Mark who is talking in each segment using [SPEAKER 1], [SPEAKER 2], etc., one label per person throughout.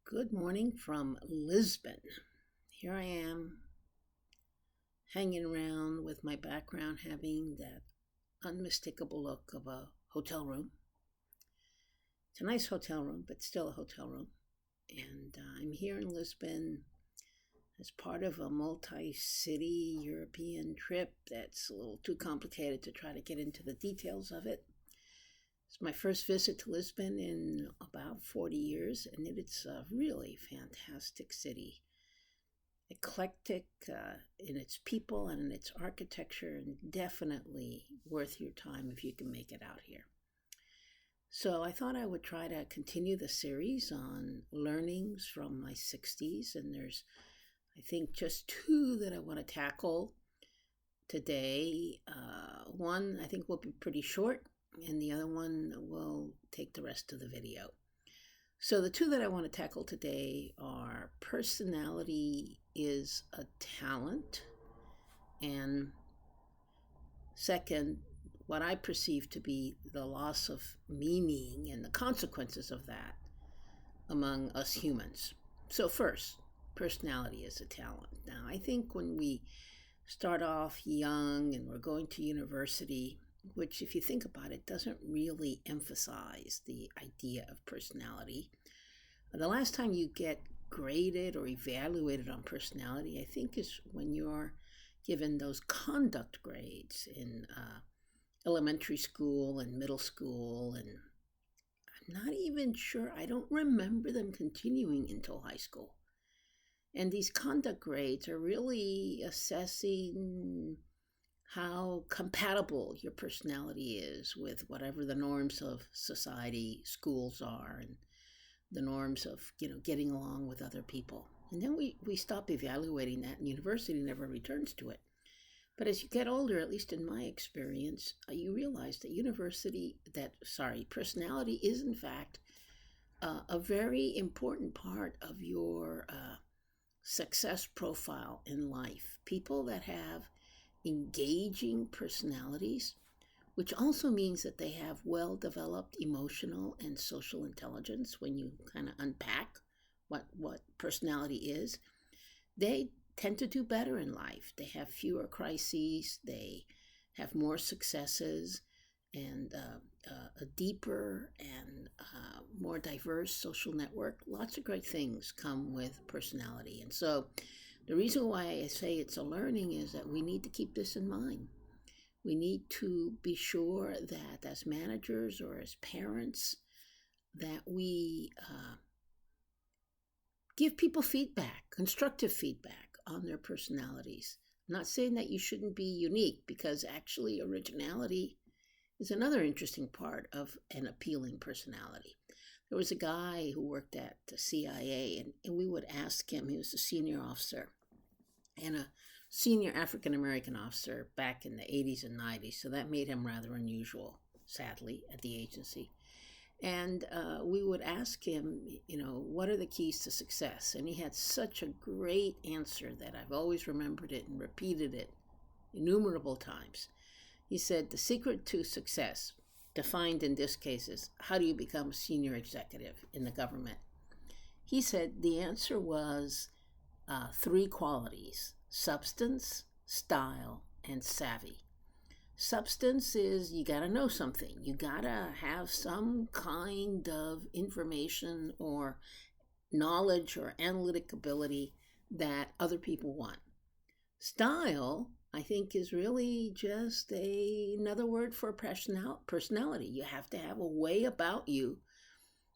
[SPEAKER 1] Good morning from Lisbon. Here I am, hanging around with my background having that unmistakable look of a hotel room. It's a nice hotel room, but still a hotel room. And I'm here in Lisbon as part of a multi-city European trip that's a little too complicated to try to get into the details of it. It's my first visit to Lisbon in about 40 years, and it's a really fantastic city. Eclectic in its people and in its architecture, and definitely worth your time if you can make it out here. So I thought I would try to continue the series on learnings from my 60s, and there's, I think, just two that I want to tackle today. One I think will be pretty short, and the other one will take the rest of the video. So the two that I want to tackle today are personality is a talent, and second, what I perceive to be the loss of meaning and the consequences of that among us humans. So first, personality is a talent. Now, I think when we start off young and we're going to university, which, if you think about it, doesn't really emphasize the idea of personality. The last time you get graded or evaluated on personality, I think, is when you're given those conduct grades in elementary school and middle school. And I'm not even sure, I don't remember them continuing until high school. And these conduct grades are really assessing how compatible your personality is with whatever the norms of society, schools are, and the norms of, getting along with other people. And then we stop evaluating that, and university never returns to it. But as you get older, at least in my experience, you realize that personality is in fact a very important part of your success profile in life. People that have engaging personalities, which also means that they have well-developed emotional and social intelligence. When you kind of unpack what personality is, they tend to do better in life. They have fewer crises, they have more successes, and a deeper and more diverse social network. Lots of great things come with personality. And so the reason why I say it's a learning is that we need to keep this in mind. We need to be sure that as managers or as parents, that we give people feedback, constructive feedback on their personalities. I'm not saying that you shouldn't be unique, because actually originality is another interesting part of an appealing personality. There was a guy who worked at the CIA, and we would ask him, he was a senior officer and a senior African-American officer back in the 80s and 90s, so that made him rather unusual, sadly, at the agency. And we would ask him, what are the keys to success? And he had such a great answer that I've always remembered it and repeated it innumerable times. He said, the secret to success, defined in this case, is how do you become a senior executive in the government? He said the answer was three qualities: substance, style, and savvy. Substance is you got to know something. You got to have some kind of information or knowledge or analytic ability that other people want. Style, I think, is really just another word for personality. You have to have a way about you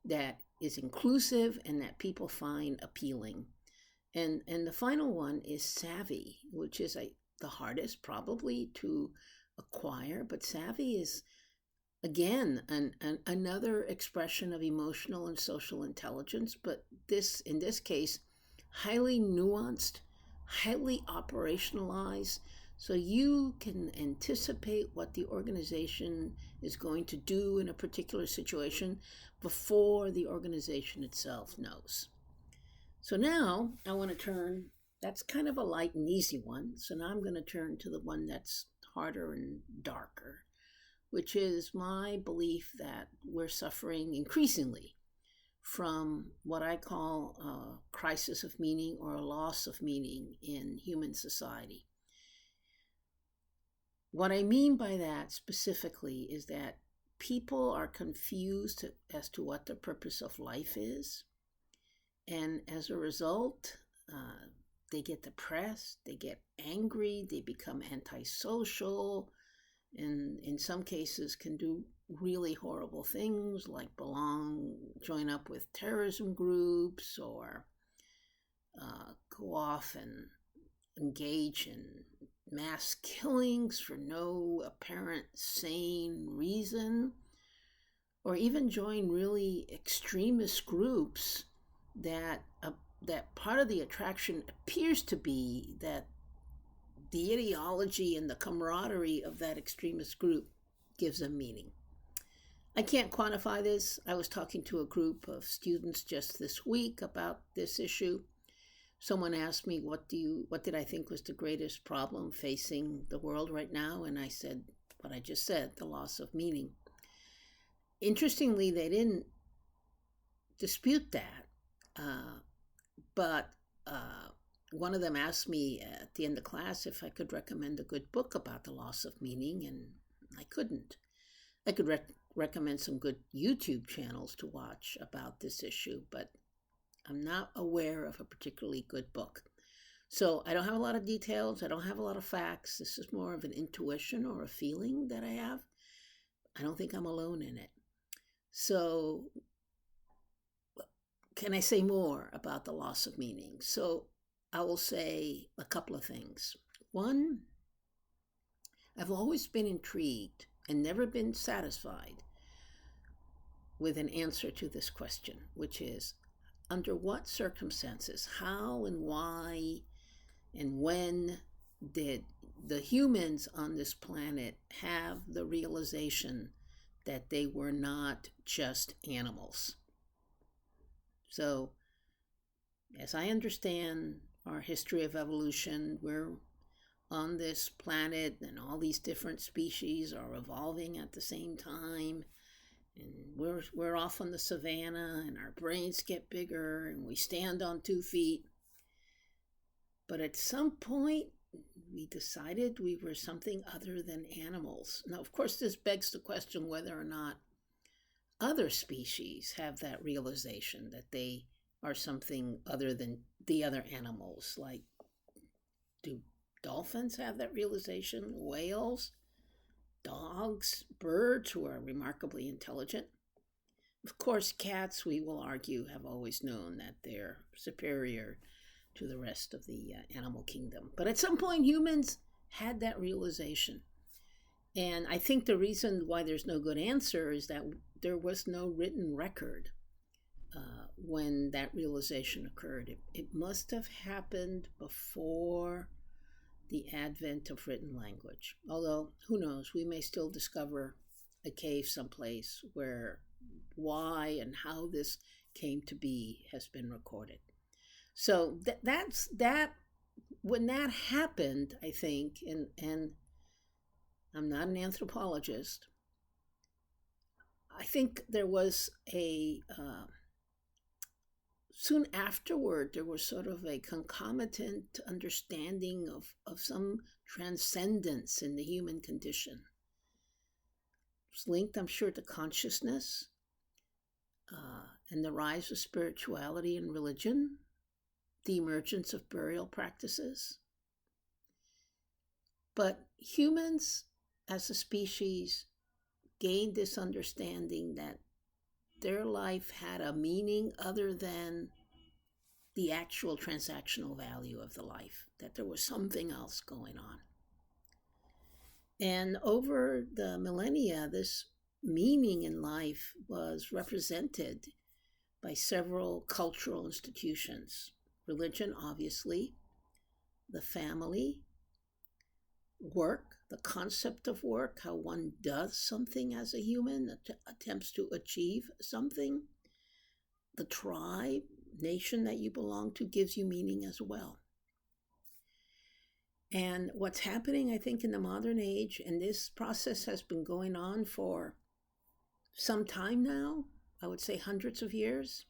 [SPEAKER 1] that is inclusive and that people find appealing. And the final one is savvy, which is the hardest probably to acquire. But savvy is, again, another expression of emotional and social intelligence. But in this case, highly nuanced, highly operationalized, so you can anticipate what the organization is going to do in a particular situation before the organization itself knows. So now I want to turn, that's kind of a light and easy one. So now I'm going to turn to the one that's harder and darker, which is my belief that we're suffering increasingly from what I call a crisis of meaning or a loss of meaning in human society. What I mean by that specifically is that people are confused as to what the purpose of life is. And as a result, they get depressed, they get angry, they become antisocial, and in some cases can do really horrible things like join up with terrorism groups, or go off and engage in mass killings for no apparent sane reason, or even join really extremist groups that part of the attraction appears to be that the ideology and the camaraderie of that extremist group gives them meaning. I can't quantify this. I was talking to a group of students just this week about this issue. Someone asked me, what did I think was the greatest problem facing the world right now? And I said what I just said, the loss of meaning. Interestingly, they didn't dispute that, but one of them asked me at the end of class if I could recommend a good book about the loss of meaning, and I couldn't. I could recommend some good YouTube channels to watch about this issue, but I'm not aware of a particularly good book. So I don't have a lot of details. I don't have a lot of facts. This is more of an intuition or a feeling that I have. I don't think I'm alone in it. So can I say more about the loss of meaning? So I will say a couple of things. One, I've always been intrigued and never been satisfied with an answer to this question, which is, under what circumstances, how and why and when did the humans on this planet have the realization that they were not just animals? So, as I understand our history of evolution, we're on this planet and all these different species are evolving at the same time. And we're off on the savannah and our brains get bigger and we stand on 2 feet. But at some point, we decided we were something other than animals. Now, of course, this begs the question whether or not other species have that realization that they are something other than the other animals. Like, do dolphins have that realization? Whales? Dogs? Birds, who are remarkably intelligent? Of course, cats, we will argue, have always known that they're superior to the rest of the animal kingdom. But at some point, humans had that realization. And I think the reason why there's no good answer is that there was no written record when that realization occurred. It must have happened before the advent of written language. Although, who knows, we may still discover a cave someplace where why and how this came to be has been recorded. So that's that. When that happened, I think, and I'm not an anthropologist, I think there was soon afterward, there was sort of a concomitant understanding of some transcendence in the human condition. It's linked, I'm sure, to consciousness and the rise of spirituality and religion, the emergence of burial practices. But humans, as a species, gained this understanding that their life had a meaning other than the actual transactional value of the life, that there was something else going on. And over the millennia, this meaning in life was represented by several cultural institutions. Religion, obviously, the family, work, the concept of work, how one does something as a human, attempts to achieve something. The tribe, nation that you belong to gives you meaning as well. And what's happening, I think, in the modern age, and this process has been going on for some time now, I would say hundreds of years,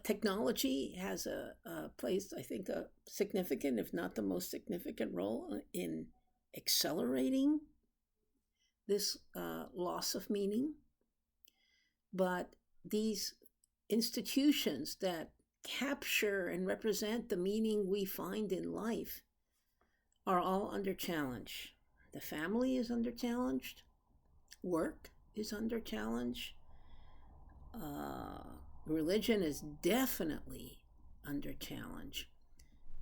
[SPEAKER 1] Technology has plays, I think, a significant, if not the most significant role in accelerating this loss of meaning. But these institutions that capture and represent the meaning we find in life are all under challenge. The family is under challenge, work is under challenge, religion is definitely under challenge.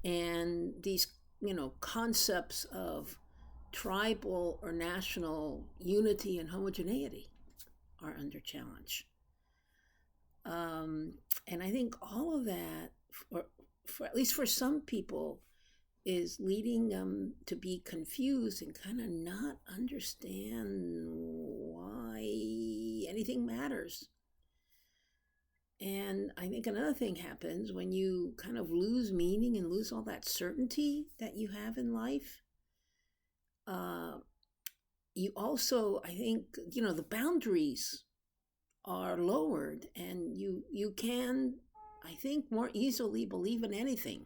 [SPEAKER 1] And these, concepts of tribal or national unity and homogeneity are under challenge. And I think all of that, for at least for some people, is leading them to be confused and kind of not understand why anything matters. And I think another thing happens when you kind of lose meaning and lose all that certainty that you have in life. You also, I think, the boundaries are lowered, and you can, I think, more easily believe in anything.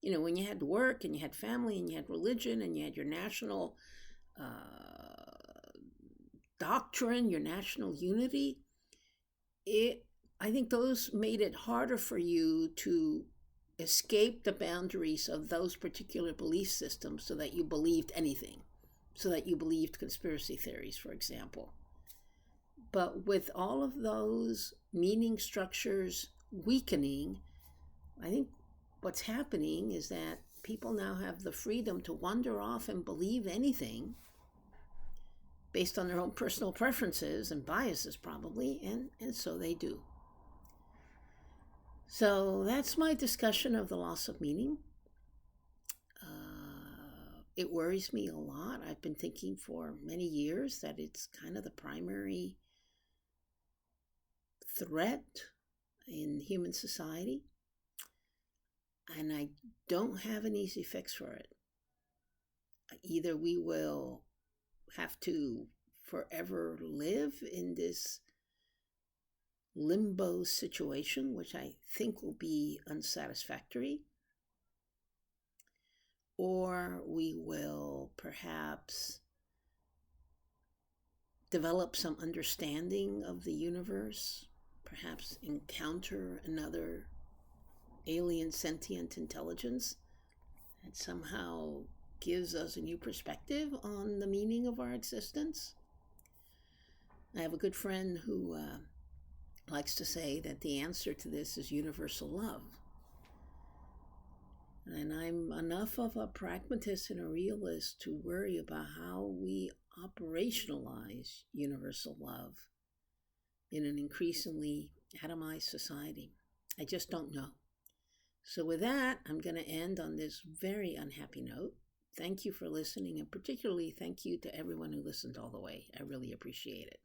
[SPEAKER 1] When you had work and you had family and you had religion and you had your national doctrine, your national unity, I think those made it harder for you to escape the boundaries of those particular belief systems so that you believed anything, so that you believed conspiracy theories, for example. But with all of those meaning structures weakening, I think what's happening is that people now have the freedom to wander off and believe anything based on their own personal preferences and biases, probably, and so they do. So that's my discussion of the loss of meaning. It worries me a lot. I've been thinking for many years that it's kind of the primary threat in human society, and I don't have an easy fix for it. Either we will have to forever live in this limbo situation, which I think will be unsatisfactory, or we will perhaps develop some understanding of the universe, perhaps encounter another alien sentient intelligence that somehow gives us a new perspective on the meaning of our existence. I have a good friend who likes to say that the answer to this is universal love. And I'm enough of a pragmatist and a realist to worry about how we operationalize universal love in an increasingly atomized society. I just don't know. So with that, I'm going to end on this very unhappy note. Thank you for listening, and particularly thank you to everyone who listened all the way. I really appreciate it.